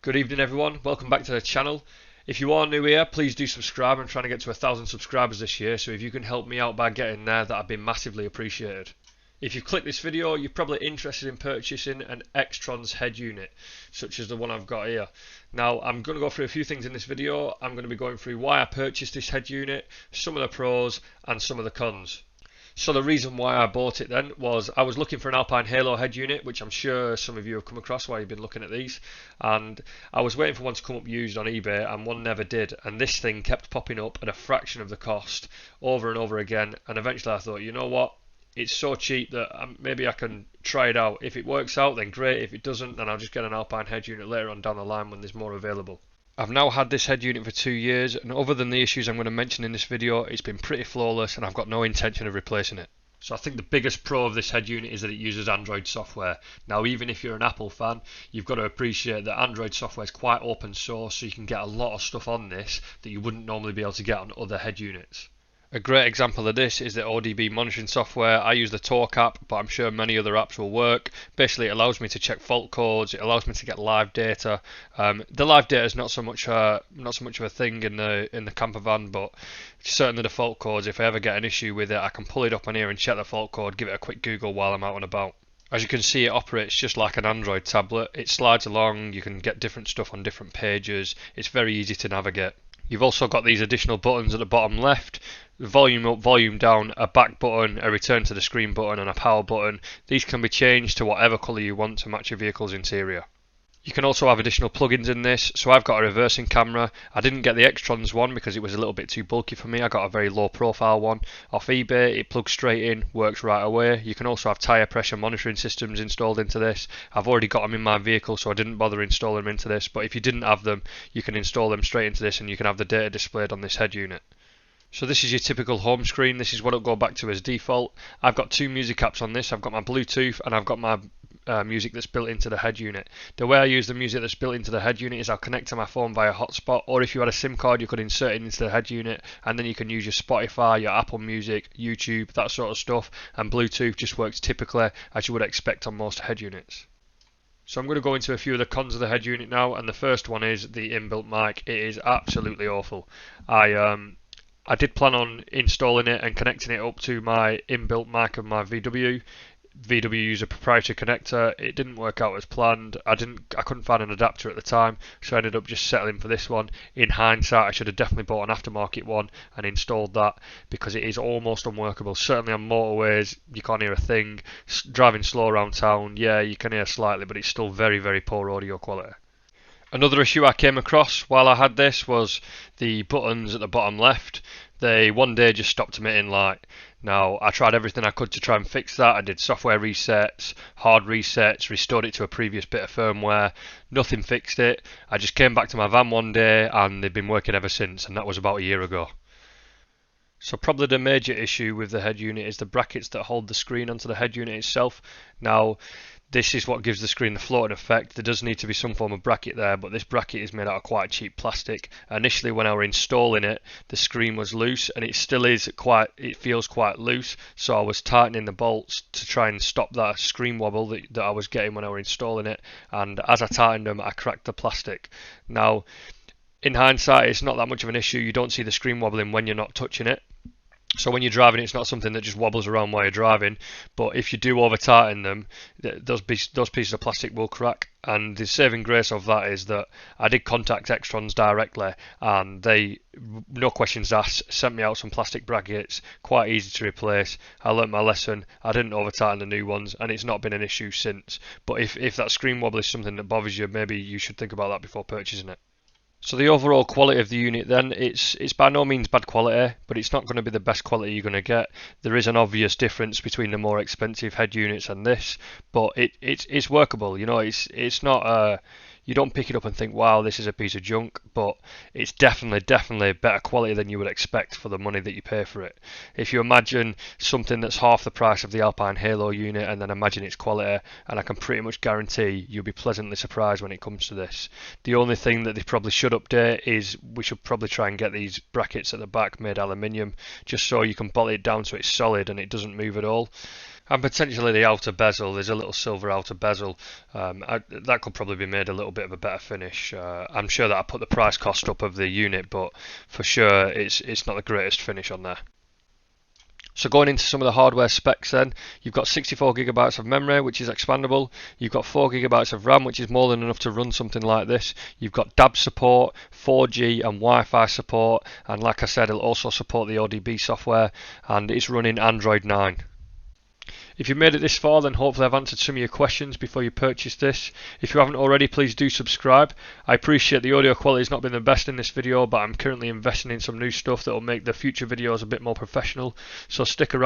Good evening everyone, welcome back to the channel. If you are new here, please do subscribe. I'm trying to get to 1,000 subscribers this year, so if you can help me out by getting there, that'd be massively appreciated. If you've clicked this video, you're probably interested in purchasing an Xtrons head unit, such as the one I've got here. Now, I'm going to go through a few things in this video. I'm going to be going through why I purchased this head unit, some of the pros and some of the cons. So the reason why I bought it then was I was looking for an Alpine Halo head unit, which I'm sure some of you have come across while you've been looking at these, and I was waiting for one to come up used on eBay and one never did, and this thing kept popping up at a fraction of the cost over and over again, and eventually I thought, you know what, it's so cheap that maybe I can try it out. If it works out, then great. If it doesn't, then I'll just get an Alpine head unit later on down the line when there's more available. I've now had this head unit for 2 years, and other than the issues I'm going to mention in this video, it's been pretty flawless and I've got no intention of replacing it. So I think the biggest pro of this head unit is that it uses Android software. Now, even if you're an Apple fan, you've got to appreciate that Android software is quite open source, so you can get a lot of stuff on this that you wouldn't normally be able to get on other head units. A great example of this is the ODB monitoring software. I use the Talk app, but I'm sure many other apps will work. Basically, it allows me to check fault codes. It allows me to get live data. The live data is not so much of a thing in the camper van, but certainly the fault codes. If I ever get an issue with it, I can pull it up on here and check the fault code. Give it a quick Google while I'm out and about. As you can see, it operates just like an Android tablet. It slides along. You can get different stuff on different pages. It's very easy to navigate. You've also got these additional buttons at the bottom left, volume up, volume down, a back button, a return to the screen button and a power button. These can be changed to whatever colour you want to match your vehicle's interior. You can also have additional plugins in this, so I've got a reversing camera. I didn't get the Xtrons one because it was a little bit too bulky for me. I got a very low profile one off eBay. It plugs straight in, works right away. You can also have tyre pressure monitoring systems installed into this. I've already got them in my vehicle, so I didn't bother installing them into this, but if you didn't have them, you can install them straight into this and you can have the data displayed on this head unit. So this is your typical home screen. This is what it'll go back to as default. I've got two music apps on this. I've got my Bluetooth and I've got my music that's built into the head unit. The way I use the music that's built into the head unit is I'll connect to my phone via hotspot, or if you had a SIM card you could insert it into the head unit and then you can use your Spotify, your Apple Music, YouTube, that sort of stuff, and Bluetooth just works typically as you would expect on most head units. So I'm going to go into a few of the cons of the head unit now, and the first one is the inbuilt mic. It is absolutely awful. I did plan on installing it and connecting it up to my inbuilt mic of my VW. VW used a proprietary connector. It didn't work out as planned. I couldn't find an adapter at the time, so I ended up just settling for this one. In hindsight, I should have definitely bought an aftermarket one and installed that because it is almost unworkable. Certainly on motorways, you can't hear a thing. Driving slow around town, yeah, you can hear slightly, but it's still very, very poor audio quality. Another issue I came across while I had this was the buttons at the bottom left. They one day just stopped emitting light. Now, I tried everything I could to try and fix that. I did software resets, hard resets, restored it to a previous bit of firmware. Nothing fixed it. I just came back to my van one day and they've been working ever since, and that was about a year ago. So probably the major issue with the head unit is the brackets that hold the screen onto the head unit itself. Now, this is what gives the screen the floating effect. There does need to be some form of bracket there, but this bracket is made out of quite cheap plastic. Initially, when I was installing it, the screen was loose, and it still is it feels quite loose. So I was tightening the bolts to try and stop that screen wobble that I was getting when I was installing it. And as I tightened them, I cracked the plastic. Now, in hindsight, it's not that much of an issue. You don't see the screen wobbling when you're not touching it. So when you're driving, it's not something that just wobbles around while you're driving. But if you do over tighten them, those pieces of plastic will crack. And the saving grace of that is that I did contact Xtrons directly, and they, no questions asked, sent me out some plastic brackets, quite easy to replace. I learnt my lesson. I didn't over tighten the new ones, and it's not been an issue since. But if that screen wobble is something that bothers you, maybe you should think about that before purchasing it. So the overall quality of the unit then, it's by no means bad quality, but it's not going to be the best quality you're going to get. There is an obvious difference between the more expensive head units and this, but it's workable. You know, it's not you don't pick it up and think, wow, this is a piece of junk, but it's definitely better quality than you would expect for the money that you pay for it. If you imagine something that's half the price of the Alpine Halo unit and then imagine its quality, and I can pretty much guarantee you'll be pleasantly surprised when it comes to this. The only thing that they probably should update is we should probably try and get these brackets at the back made aluminium, just so you can bolt it down so it's solid and it doesn't move at all. And potentially the outer bezel, there's a little silver outer bezel. That could probably be made a little bit of a better finish. I'm sure that I put the price cost up of the unit, but for sure it's not the greatest finish on there. So going into some of the hardware specs then, you've got 64GB of memory, which is expandable. You've got 4GB of RAM, which is more than enough to run something like this. You've got DAB support, 4G and Wi-Fi support, and like I said, it'll also support the ODB software, and it's running Android 9. If you've made it this far, then hopefully I've answered some of your questions before you purchase this. If you haven't already, please do subscribe. I appreciate the audio quality has not been the best in this video, but I'm currently investing in some new stuff that will make the future videos a bit more professional, so stick around.